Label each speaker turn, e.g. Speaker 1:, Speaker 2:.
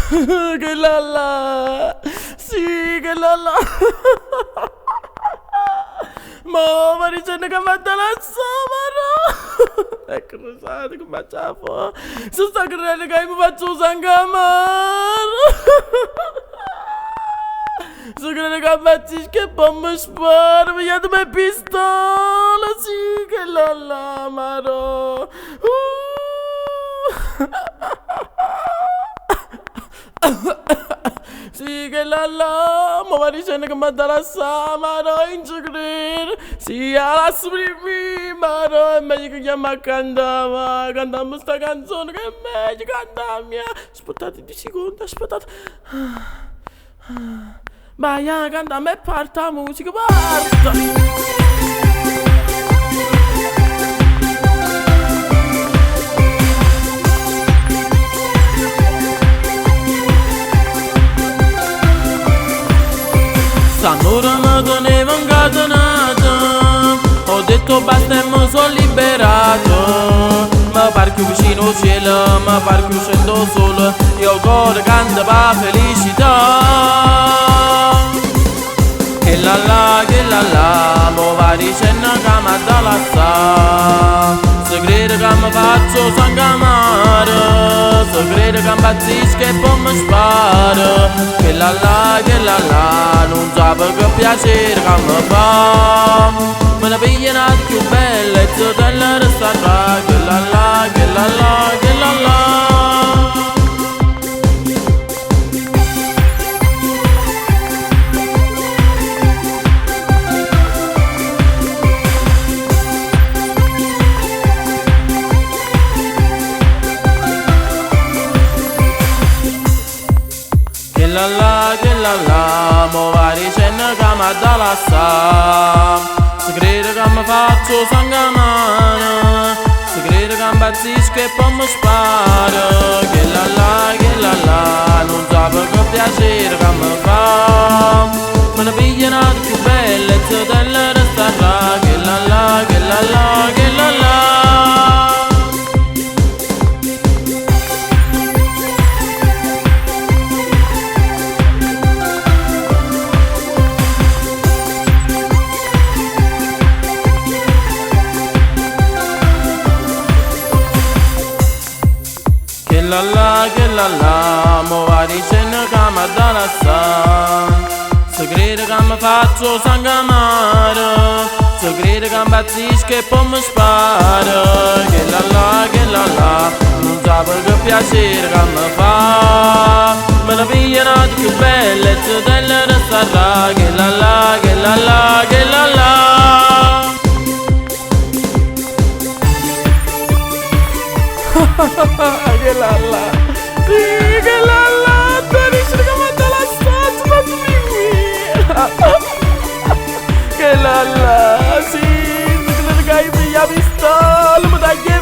Speaker 1: Che lalla! Sì, che lalla! Ma dicendo che mi ha dato la samara! Ecco, sai come facciamo? Se sta credendo che mi faccio usare se crede che faccio che bomba spara, vediamo pistola, sì, che lalla, maro! Sì, che lalla, ma va dicendo che mi ha dato la samara, in ci credo. Sì, alla sprimi, maro, è meglio che chiama a cantare, cantiamo sta canzone che è meglio cantarmi. Aspettate 10 secondi, aspettate. Vai, canta a me, parte la musica, parta! St'ora mi tenevo incatenato, ho detto basta e mi sono liberato. Mi pare più vicino al cielo, mi pare più scendo solo, io il cuore canta per felicità. Che la, mo va dicendo che mi dà la sa. Se crede che mi faccio sangamare, se crede che mi impazzisco e poi mi sparo. Che la, non sape che piacere che mi fa. Me ne pigliano più belle e se te le resta tra. Che la, che la. Che la, mo va dicendo che mi dà la sa. Se crede che mi faccio sangamana, se crede che mi impazzisco e poi mi sparo. Che la, non sape che piacere che mi fa. Me ne pigliano di più belle e se te le resta là. Che la, che la. Che la, mo va dicendo che mi dà la sa. Se crede che mi faccio sangamare, se crede che mi impazzisco e poi mi sparo. Che la, non sape che piacere che mi fa. Me ne pigliano di più belle e se te le resta là. Che la, che la. Che lalla, sì, che lalla, tu dici che mi dà la stanza, che lalla, sì, se crede che hai pigliato pistola, mi dai che